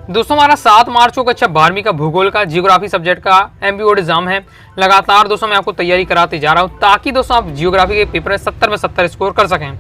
दोस्तों हमारा 7 मार्च को कक्षा 12वीं का भूगोल का जियोग्राफी सब्जेक्ट का एमपीओ एग्जाम है। लगातार दोस्तों मैं आपको तैयारी कराते जा रहा हूं ताकि दोस्तों आप जियोग्राफी के पेपर में 70 में 70 स्कोर कर सकें।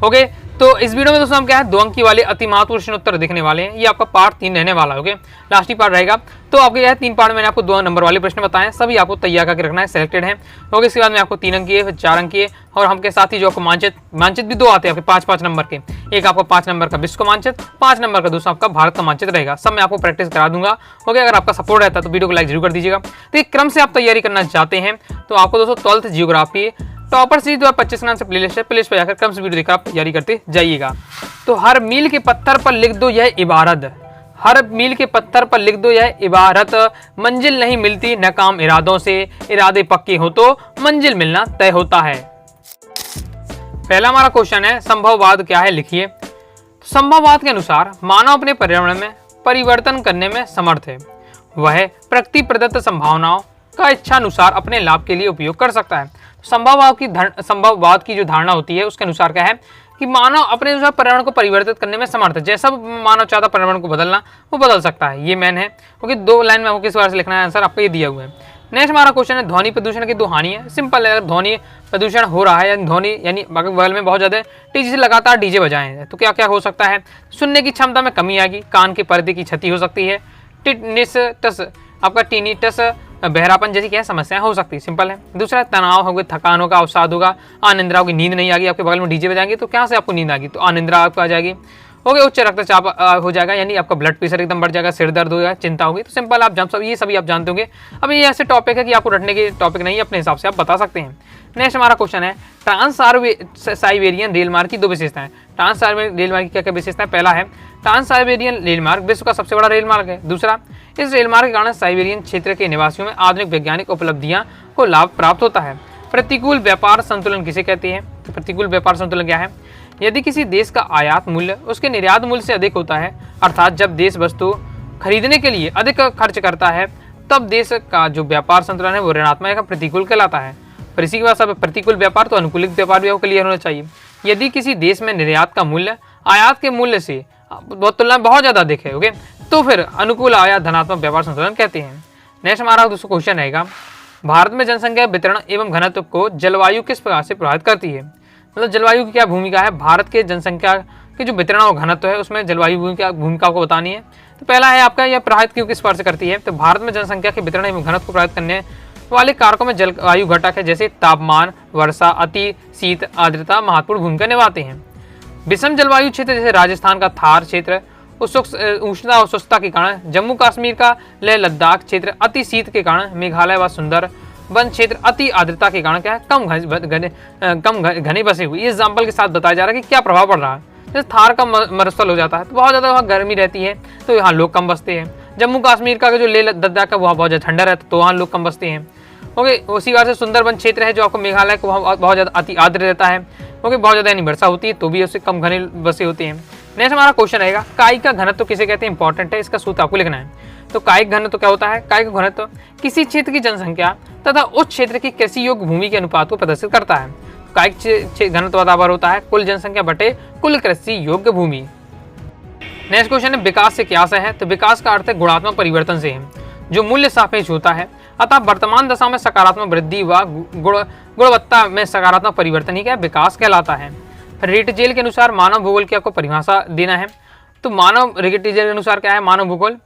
ओके, तो इस वीडियो में दोस्तों हम क्या है 2 अंक की वाले अति महत्वपूर्ण प्रश्न उत्तर देखने वाले हैं। ये आपका पार्ट 3 रहने वाला है। ओके, लास्ट ही पार्ट रहेगा। तो आपके यह 3 पार्ट मैंने आपको 2 नंबर वाले प्रश्न बताए, सभी आपको तैयार करके रखना है, सिलेक्टेड है। ओके, इसके बाद में आपको 3 अंक की है, फिर 4 अंक की है, और हमके साथ ही जो आपको मानचित्र भी 2 आते हैं आपके 5-5 नंबर के। एक आपका 5 नंबर का विश्व का मानचित्र, 5 नंबर का दोस्तों आपका भारत का मानचित्र रहेगा। सब मैं आपको प्रैक्टिस करा दूंगा। ओके, अगर आपका सपोर्ट रहता है तो वीडियो को लाइक जरूर कर दीजिएगा। तो एक क्रम से आप तैयारी करना चाहते हैं तो आपको दोस्तों 12th जियोग्राफी टॉपर सीरीज 2025 नाम से प्लेलिस्ट है, प्लेलिस्ट पर जाकर क्रम से वीडियो देखकर आप तैयारी करते जाइएगा। तो हर मील के पत्थर पर लिख दो यह इबारत, हर मील के पत्थर पर लिख दो यह इबारत, मंजिल नहीं मिलती नाकाम इरादों से, इरादे पक्के हो तो मंजिल मिलना तय होता है। पहला हमारा क्वेश्चन है संभववाद क्या है, लिखिए। संभववाद के अनुसार मानव अपने पर्यावरण में परिवर्तन करने में समर्थ है। वह प्रकृति प्रदत्त संभावनाओं का इच्छानुसार अपने लाभ के लिए उपयोग कर सकता है। संभववाद की जो धारणा होती है उसके अनुसार क्या है कि मानव अपने अनुसार पर्यावरण को परिवर्तित करने में समर्थ है। जैसा मानव चाहता पर्यावरण को बदलना वो बदल सकता है। ये मैन है। क्योंकि 2 लाइन में आपको किस बार से लिखना है, आंसर आपको ये दिया हुआ है। नेक्स्ट हमारा क्वेश्चन है ध्वनि प्रदूषण की 2 हानि है। सिंपल है, अगर ध्वनि प्रदूषण हो रहा है या ध्वनि यानी बगल में बहुत ज्यादा तेजी से लगातार डीजे बजाएं तो क्या क्या हो सकता है। सुनने की क्षमता में कमी आएगी, कान के पर्दे की क्षति हो सकती है, टिटनिस आपका टीनिटस बहरापन जैसी क्या समस्याएं हो सकती है। सिंपल है। दूसरा तनाव होगा, थकान होगा, अवसाद होगा, अनिद्रा होगी, नींद नहीं आएगी। आपके बगल में डीजे बजाएंगे तो क्या से आपको नींद आएगी, तो अनिद्रा आपको आ जाएगी। ओके, उच्च रक्तचाप हो जाएगा, यानी आपका ब्लड प्रेशर एकदम बढ़ जाएगा, सिर दर्द हो जाएगा, चिंता होगी। तो सिंपल आप ये सभी आप जानते होंगे। अब ये ऐसे टॉपिक है कि आपको रटने के टॉपिक नहीं है, अपने हिसाब से आप बता सकते हैं। नेक्स्ट हमारा क्वेश्चन है ट्रांस साइबेरियन रेल मार्ग की 2 विशेषताएं। ट्रांस साइबेरियन रेल मार्ग की क्या क्या विशेषताएं। पहला है ट्रांस साइबेरियन रेल मार्ग विश्व का सबसे बड़ा रेल मार्ग है। दूसरा, इस रेल मार्ग के कारण साइबेरियन क्षेत्र के निवासियों में आधुनिक वैज्ञानिक उपलब्धियां को लाभ प्राप्त होता है। प्रतिकूल व्यापार संतुलन किसे कहते हैं। तो प्रतिकूल व्यापार संतुलन क्या है, यदि किसी देश का आयात मूल्य उसके निर्यात मूल्य से अधिक होता है, अर्थात जब देश वस्तु खरीदने के लिए अधिक खर्च करता है, तब देश का जो व्यापार संतुलन है वो ऋणात्मक या प्रतिकूल कहलाता है। पर इसी के बाद सब प्रतिकूल व्यापार तो अनुकूलित व्यापार भी क्लियर होना चाहिए। यदि किसी देश में निर्यात का मूल्य आयात के मूल्य से तुलना बहुत ज्यादा अधिक है, ओके, तो फिर अनुकूल आयात धनात्मक व्यापार संतुलन कहते हैं। नेक्स्ट हमारा दूसरा क्वेश्चन रहेगा भारत में जनसंख्या वितरण एवं घनत्व को जलवायु किस प्रकार से प्रभावित करती है। मतलब जलवायु की क्या भूमिका है, भारत के जनसंख्या के जो वितरण और घनत्व है उसमें जलवायु भूमिका को बतानी है। तो पहला है आपका यह प्रभावित क्यों किस प्रकार से करती है। तो भारत में जनसंख्या के वितरण एवं घनत्व को प्रभावित करने वाले कारकों में जलवायु घटक है, जैसे तापमान, वर्षा, अति शीत, आर्द्रता महत्वपूर्ण भूमिका निभाते हैं। विषम जलवायु क्षेत्र जैसे राजस्थान का थार क्षेत्र उष्णता और शुष्कता के कारण, जम्मू कश्मीर का लेह लद्दाख क्षेत्र अति शीत के कारण, मेघालय व सुंदर वन क्षेत्र अति आर्द्रता के कारण क्या है कम घने बसे हुए। ये एग्जाम्पल के साथ बताया जा रहा है कि क्या प्रभाव पड़ रहा है। जैसे थार का मरुस्थल हो जाता है तो बहुत ज़्यादा वहाँ गर्मी रहती है तो यहाँ लोग कम बसते हैं। जम्मू कश्मीर का जो लेह लद्दाख का वहाँ बहुत ज़्यादा ठंडा रहता है तो वहाँ लोग कम बसते हैं। ओके, उसी बार से सुंदरबन क्षेत्र है जो आपको मेघालय को वहाँ बहुत ज़्यादा अति आर्द्र रहता है। ओके, बहुत ज़्यादा यानी वर्षा होती है तो भी उससे कम घने बसे होते हैं। नेक्स्ट हमारा क्वेश्चन रहेगा कायिक का घनत्व किसे कहते हैं, इंपॉर्टेंट है, इसका सूत्र आपको लिखना है। तो कायिक घनत्व क्या होता है, कायिक घनत्व किसी क्षेत्र की जनसंख्या तथा उस क्षेत्र की कृषि योग्य भूमि के अनुपात को प्रदर्शित करता है। कायिक घनत्व बराबर होता है कुल जनसंख्या बटे कुल कृषि योग्य भूमि। नेक्स्ट क्वेश्चन है विकास से क्या है। तो विकास का अर्थ है गुणात्मक परिवर्तन से है जो मूल्य सापेक्ष होता है, अतः वर्तमान दशा में सकारात्मक वृद्धि व गुणवत्ता में सकारात्मक परिवर्तन ही क्या विकास कहलाता है। रिटजेल के अनुसार मानव भूगोल की आपको परिभाषा देना है। तो रिटजेल के अनुसार क्या है मानव भूगोल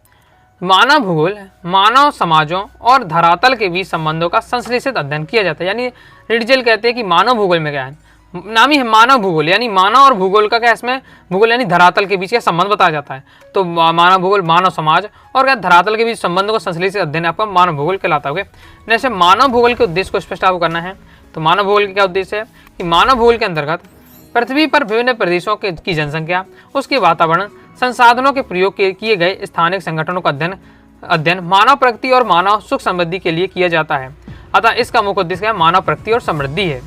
मानव समाजों और धरातल के बीच संबंधों का संश्लेषित अध्ययन किया जाता है। यानी रिटजेल कहते हैं कि मानव भूगोल में क्या है, नाम ही है मानव भूगोल, यानी मानव और भूगोल का क्या इसमें भूगोल यानी धरातल के बीच का संबंध बताया जाता है। तो मानव भूगोल मानव समाज और क्या धरातल के बीच संबंधों को संश्लेषित अध्ययन आपका मानव भूगोल कहलाता है। जैसे मानव भूगोल के उद्देश्य को स्पष्ट आपको करना है। तो मानव भूगोल का क्या उद्देश्य है कि मानव भूगोल के अंतर्गत पृथ्वी पर विभिन्न प्रदेशों की जनसंख्या, उसके वातावरण, संसाधनों के प्रयोग किए गए स्थानिक संगठनों का अध्ययन मानव प्रगति और मानव सुख समृद्धि के लिए किया जाता है। अतः इसका मुख्य उद्देश्य है मानव प्रगति और समृद्धि है।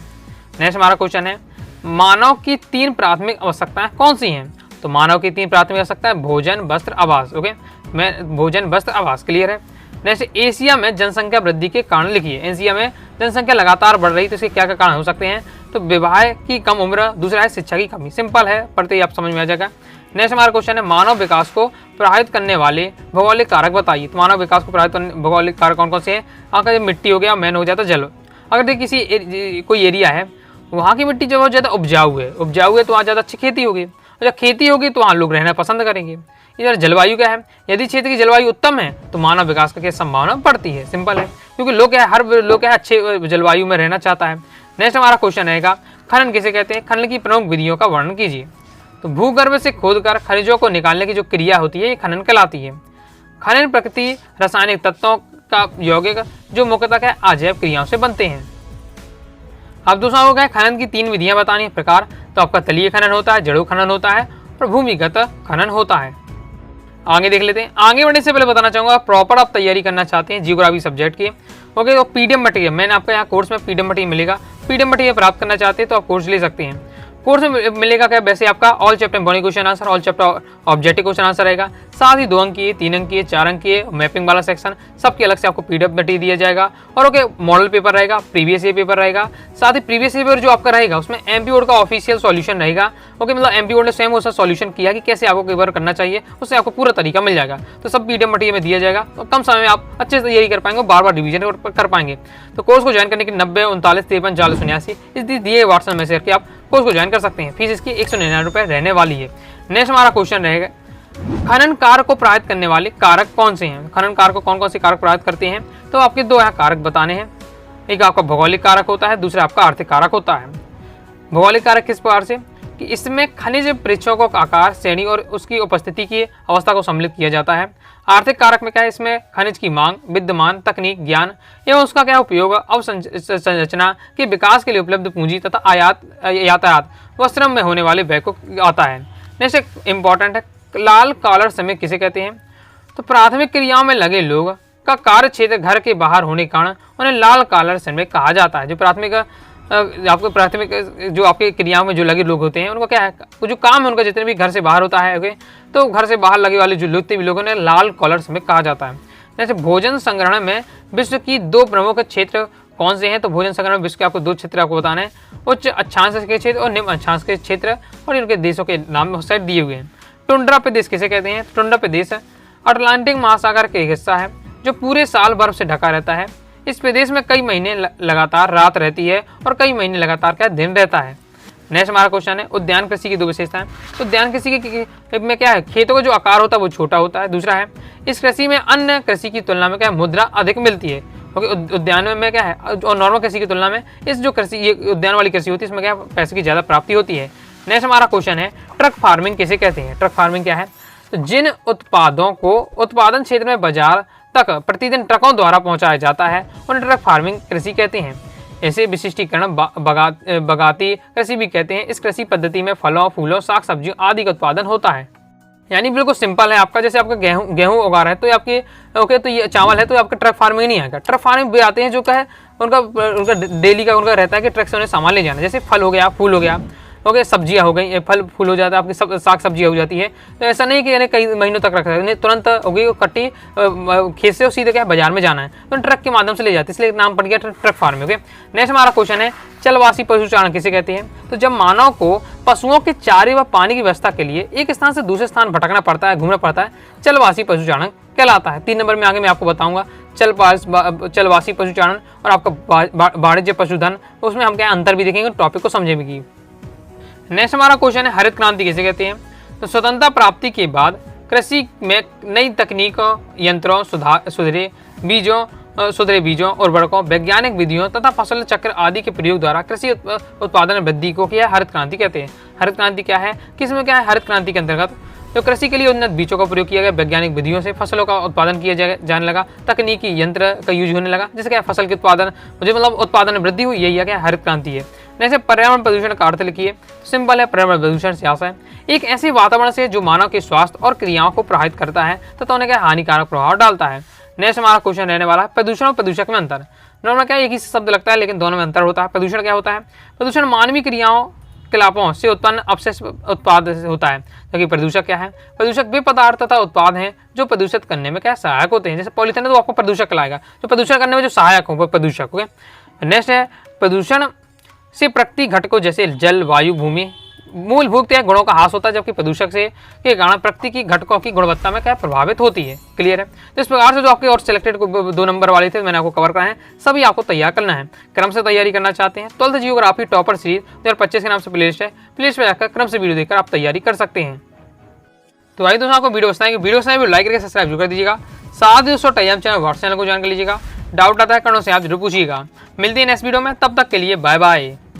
नेक्स्ट हमारा क्वेश्चन है मानव की 3 प्राथमिक आवश्यकताएं कौन सी हैं। तो मानव की 3 प्राथमिक आवश्यकताएं भोजन, वस्त्र, आवास। ओके, मैं भोजन, वस्त्र, आवास क्लियर है। नेक्स्ट एशिया में जनसंख्या वृद्धि के कारण लिखिए। एशिया में जनसंख्या लगातार बढ़ रही तो इसके क्या क्या कारण हो सकते हैं। तो विवाह की कम उम्र, दूसरा है शिक्षा की कमी। सिंपल है, पढ़ते ही आप समझ में आ जाएगा। नेक्स्ट हमारा क्वेश्चन है मानव विकास को प्रभावित करने वाले भौगोलिक कारक बताइए। तो मानव विकास को प्रभावित करने भौगोलिक कारक कौन कौन से हैं? आपका मिट्टी हो गया, मेन हो जाता जल। अगर देखिए किसी कोई एरिया है, वहाँ की मिट्टी जो बहुत ज़्यादा उपजाऊ है तो वहाँ ज़्यादा अच्छी खेती होगी, और जब खेती होगी तो वहाँ लोग रहना पसंद करेंगे। इधर जलवायु क्या है, यदि क्षेत्र की जलवायु उत्तम है तो मानव विकास की संभावना बढ़ती है। सिंपल है, क्योंकि लोग क्या है, हर लोग क्या है अच्छे जलवायु में रहना चाहता है। नेक्स्ट हमारा क्वेश्चन रहेगा खनन किसे कहते हैं? खनन की प्रमुख विधियों का वर्णन कीजिए। तो भूगर्भ से खोदकर खनिजों को निकालने की जो क्रिया होती है ये खनन कहलाती है। खनन प्रकृति रासायनिक तत्वों का यौगिक जो मुख्यतः क्या अजैव क्रियाओं से बनते हैं। अब दूसरा हो गया खनन की 3 विधियां बतानी है प्रकार। तो आपका तलीय खनन होता है, जड़ों खनन होता है और भूमिगत खनन होता है। आगे देख लेते हैं। आगे बढ़ने से पहले बताना चाहूंगा, प्रॉपर आप तैयारी करना चाहते हैं जियोग्राफी सब्जेक्ट की, ओके, तो पीडीएफ मटेरियल मैंने आपका यहाँ कोर्स में पीडीएफ मटेरियल मिलेगा। पीडीएफ मटेरियल प्राप्त करना चाहते हैं तो आप कोर्स ले सकते हैं। कोर्स में मिलेगा क्या, वैसे आपका all chapter body question answer, all chapter objective question answer रहेगा, साथ ही 2 अंकीय, 3 अंकीय, 4 अंकीय मैपिंग वाला सेक्शन, सबके अलग से आपको पीडीएफ मटेरियल दिया जाएगा। और ओके, मॉडल पेपर रहेगा, प्रीवियस ईयर पेपर रहेगा, साथ ही प्रीवियस ईयर पेपर जो आपका रहेगा उसमें एमपी बोर्ड का ऑफिशियल सॉल्यूशन रहेगा। ओके, मतलब एमपी बोर्ड ने स्वयं उसका सॉल्यूशन किया कि कैसे आपको पेपर करना चाहिए, उससे आपको पूरा तरीका मिल जाएगा। तो सब पीडीएफ मटेरियल में दिया जाएगा, तो कम समय में आप अच्छे से तैयारी कर पाएंगे, बार बार रिवीजन कर पाएंगे। तो कोर्स को ज्वाइन करने की 90 39 53 40 89 इस दिए व्हाट्सएप मैसेज करके आप कोर्स को ज्वाइन कर सकते हैं। फीस इसकी 199 रुपये रहने वाली है। नेक्स्ट हमारा क्वेश्चन रहेगा खनन कार्य को प्रभावित करने वाले कारक कौन से हैं? खनन कार्य को कौन कौन से कारक प्रभावित करते हैं? तो आपके 2 यहाँ कारक बताने हैं। एक आपका भौगोलिक कारक होता है, दूसरा आपका आर्थिक कारक होता है। भौगोलिक कारक किस प्रकार से कि इसमें खनिज परीक्षकों का आकार, श्रेणी और उसकी उपस्थिति की अवस्था को सम्मिलित किया जाता है। आर्थिक कारक में क्या है, इसमें खनिज की मांग, विद्यमान तकनीक, ज्ञान एवं उसका क्या उपयोग, अवसंरचना के विकास के लिए उपलब्ध पूंजी तथा यातायात व श्रम में होने वाले व्यय को आता है। नेक्स्ट इंपॉर्टेंट है लाल कॉलर श्रमिक किसे कहते हैं? तो प्राथमिक क्रियाओं में लगे लोग का कार्य क्षेत्र घर के बाहर होने के कारण उन्हें लाल कॉलर श्रमिक कहा जाता है। जो प्राथमिक जो आपके क्रियाओं में जो लगे लोग होते हैं उनको क्या है, जो काम है उनका जितने भी घर से बाहर होता है, ओके, तो घर से बाहर लगे वाले जो जितने भी लोगों ने लाल कॉलर श्रमिक कहा जाता है। जैसे भोजन संग्रहण में विश्व की 2 प्रमुख क्षेत्र कौन से हैं? तो भोजन संग्रहण में विश्व के आपको 2 क्षेत्र आपको बताना है, उच्च अक्षांश के क्षेत्र और निम्न अक्षांश के क्षेत्र, और इनके देशों के नाम साइड दिए हुए हैं। टुंड्रा प्रदेश किसे कहते हैं? टुंड्रा प्रदेश अटलांटिक महासागर का एक हिस्सा है जो पूरे साल बर्फ से ढका रहता है। इस प्रदेश में कई महीने लगातार रात रहती है और कई महीने लगातार क्या दिन रहता है। नेक्स्ट हमारा क्वेश्चन है उद्यान कृषि की 2 विशेषताएं। तो उद्यान कृषि में क्या है, खेतों का जो आकार होता है वो छोटा होता है। दूसरा है इस कृषि में अन्य कृषि की तुलना में क्या है, मुद्रा अधिक मिलती है। क्योंकि उद्यान में क्या है, और नॉर्मल कृषि की तुलना में इस जो कृषि ये उद्यान वाली कृषि होती है इसमें क्या पैसे की ज़्यादा प्राप्ति होती है। नेक्स्ट हमारा क्वेश्चन है ट्रक फार्मिंग किसे कहते हैं? ट्रक फार्मिंग क्या है? तो जिन उत्पादों को उत्पादन क्षेत्र में बाजार तक प्रतिदिन ट्रकों द्वारा पहुंचाया जाता है उन्हें ट्रक फार्मिंग कृषि कहते हैं। ऐसे विशिष्टीकरण बगाती कृषि भी कहते हैं। इस कृषि पद्धति में फलों, फूलों, साग सब्जियों आदि का उत्पादन होता है। यानी बिल्कुल सिंपल है आपका, जैसे आपका गेहूं उगा रहे हैं तो आपके ओके, तो ये चावल है तो आपका ट्रक फार्मिंग नहीं आएगा। ट्रक फार्मिंग भी आते हैं जो क्या है उनका डेली का उनका रहता है कि ट्रक से उन्हें सामान ले जाना, जैसे फल हो गया, फूल हो गया, ओके, सब्जियां हो गई, फल फूल हो जाता है, आपकी साग सब्जियां हो जाती है। तो ऐसा नहीं कि कई महीनों तक रख सकते, तुरंत होगी कट्टी खेत से सीधे क्या बाजार में जाना है तो ट्रक के माध्यम से ले जाते हैं, इसलिए नाम पड़ गया ट्रक फार्मिंग। ओके, नेक्स्ट हमारा क्वेश्चन है चलवासी पशुचारण किसे कहते हैं? तो जब मानव को पशुओं के चारे व पानी की व्यवस्था के लिए एक स्थान से दूसरे स्थान भटकना पड़ता है, घूमना पड़ता है, चलवासी पशुचारण कहलाता है। 3 नंबर में आगे मैं आपको बताऊंगा चलवासी पशुचारण और आपका वाणिज्य पशुधन, उसमें हम क्या अंतर भी देखेंगे, टॉपिक को समझेंगे। नेक्स्ट हमारा क्वेश्चन है हरित क्रांति किसे कहते हैं? तो स्वतंत्रता प्राप्ति के बाद कृषि में नई तकनीकों, यंत्रों, सुधरे बीजों, उर्वरकों, वैज्ञानिक विधियों तथा फसल चक्र आदि के प्रयोग द्वारा कृषि उत्पादन वृद्धि को क्या हरित क्रांति कहते हैं। हरित क्रांति क्या है, किसमें क्या है, हरित क्रांति के अंतर्गत जो कृषि के लिए उन्नत बीजों का प्रयोग किया गया, वैज्ञानिक विधियों से फसलों का उत्पादन किया जाने लगा, तकनीकी यंत्र का यूज होने लगा, जिससे क्या फसल के उत्पादन मुझे मतलब उत्पादन वृद्धि हुई, यही क्या हरित क्रांति है। जैसे पर्यावरण प्रदूषण का अर्थ लिखिए, सिंपल है, पर्यावरण प्रदूषण से आशा है एक ऐसे वातावरण से जो मानव के स्वास्थ्य और क्रियाओं को प्रभावित करता है तथा उन्हें क्या हानिकारक प्रभाव डालता है। नेक्स्ट हमारा क्वेश्चन रहने वाला है प्रदूषण और प्रदूषक में अंतर। नॉर्मल क्या एक ही शब्द लगता है लेकिन दोनों में अंतर होता है। प्रदूषण क्या होता है? प्रदूषण मानवीय क्रियाओं क्रियाकलापों से उत्पन्न अपशिष्ट उत्पाद होता है। जबकि प्रदूषक क्या है? प्रदूषक वे पदार्थ तथा उत्पाद हैं जो प्रदूषित करने में क्या सहायक होते हैं। जैसे पॉलीथीन है तो आपको प्रदूषक कहलाएगा, जो प्रदूषण करने में जो सहायक हो वो प्रदूषक। ओके, नेक्स्ट है प्रदूषण से प्रकृति घटकों जैसे जल, वायु, भूमि मूलभूत गुणों का ह्रास होता है, जबकि प्रदूषक से के कारण प्रकृति की घटकों की गुणवत्ता में क्या प्रभावित होती है। क्लियर है। तो इस प्रकार से जो आपके और सिलेक्टेड 2 नंबर वाले थे मैंने आपको कवर कराए हैं, सभी आपको तैयार करना है। क्रम से तैयारी करना चाहते हैं 12th जियोग्राफी टॉपर सीरीज 2025 के नाम से प्लेलिस्ट है, प्लेलिस्ट में जाकर क्रम से वीडियो देखकर आप तैयारी कर सकते हैं। तो भाई दोस्तों आपको वीडियो पसंद आएगी, वीडियो पसंद लाइक करके सब्सक्राइब जरूर कर दीजिएगा। साथ ही दोस्तों टेलीग्राम चैनल व्हाट्सएप चैनल को ज्वाइन कर लीजिएगा। डाउट आता है कमेंट से आप जरूर पूछिएगा। मिलते हैं नेक्स्ट वीडियो में, तब तक के लिए बाय बाय।